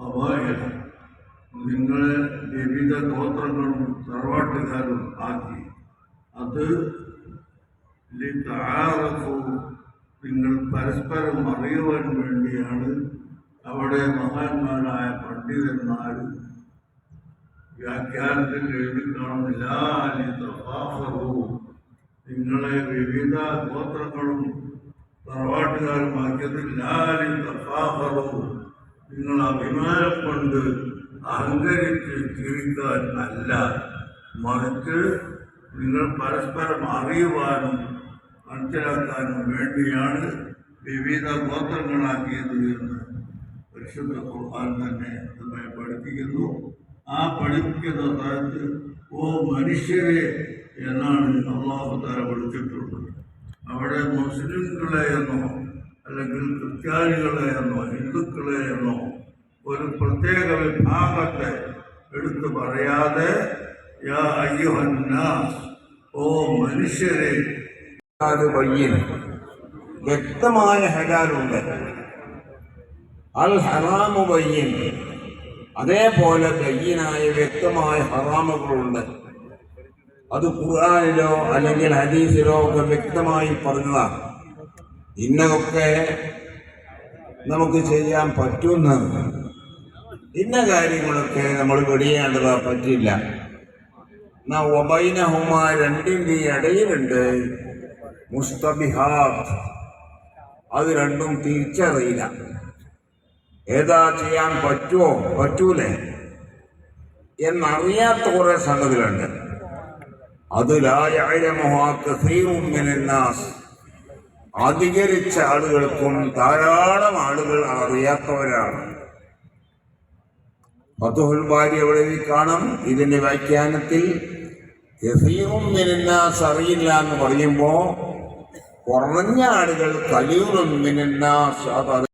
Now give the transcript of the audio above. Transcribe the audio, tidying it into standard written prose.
അപായം നിങ്ങളെ വിവിധ ഗോത്രങ്ങളും തറവാട്ടുകാരും ആക്കി. അത് നിങ്ങൾ പരസ്പരം അറിയുവാൻ വേണ്ടിയാണ് അവിടെ മഹാന്മാരായ പണ്ഡിതന്മാർ വ്യാഖ്യാനത്തിൽ എഴുതി കാണുന്നില്ല. നിങ്ങളെ വിവിധ ഗോത്രങ്ങളും തറവാട്ടുകാരുമാക്കിയത് നിങ്ങൾ അഭിമാനം കൊണ്ട് അഹങ്കരിച്ച് ജീവിക്കാൻ അല്ല, മറിച്ച് നിങ്ങൾ പരസ്പരം അറിയുവാനും മനസ്സിലാക്കാനും വേണ്ടിയാണ് വിവിധ ഗോത്രങ്ങളാക്കിയത് എന്ന് പരിശുദ്ധ ഖുർആൻ തന്നെ നമ്മെ പഠിപ്പിക്കുന്നു. ആ പഠിപ്പിക്കുന്ന സ്ഥലത്ത് ഓ മനുഷ്യരെ എന്നാണ് അല്ലാഹു തആല വിളിച്ചിട്ടുള്ളത്. അവിടെ മുസ്ലിംകളെ എന്നോ അല്ലെങ്കിൽ ക്രിസ്ത്യാനികളെ എന്നോ ഹിന്ദുക്കളെ എന്നോ ഒരു പ്രത്യേക വിഭാഗത്തെ എടുത്തു പറയാതെ യാ അയ്യുഹന്നാസ്, ഓ മനുഷ്യരെ. വ്യക്തമായ ഹലാലുണ്ട്, അൽ ഹറാമു ബയ്യിൻ, അതേപോലെ ബയ്യിനായ വ്യക്തമായ ഹറാമുകളുണ്ട്. അത് ഖുർആനിലോ അല്ലെങ്കിൽ ഹദീസിലോ ഒക്കെ വ്യക്തമായി പറഞ്ഞതാണ്. ഇന്നതൊക്കെ നമുക്ക് ചെയ്യാൻ പറ്റുന്ന ഇന്ന കാര്യങ്ങളൊക്കെ നമ്മൾ വെടിയേണ്ടത് പറ്റില്ല. വബൈനഹുമ, രണ്ടിൻ്റെ ഇടയിലുണ്ട് മുസ്തബിഹാത്ത്, അത് രണ്ടും തിരിച്ചറിയില്ല. ഏതാ ചെയ്യാൻ പറ്റുമോ പറ്റൂലേ എന്നറിയാത്ത കുറെ സംഗതികളുണ്ട്. അത് ലാ യഅലമുഹാ കസീറുൻ മിനന്നാസ്, അധികരിച്ച ആളുകൾക്കും ധാരാളം ആളുകൾ അറിയാത്തവരാണ്. ഫത്ഹുൽ ബാരി അവിടെ കാണാം. ഇതിന്റെ വ്യാഖ്യാനത്തിൽ കസീറുൻ മിനന്നാസ് അറിയില്ല എന്ന് പറയുമ്പോൾ കുറഞ്ഞ ആളുകൾ ഖലീലുൻ മിനന്നാസ് അത്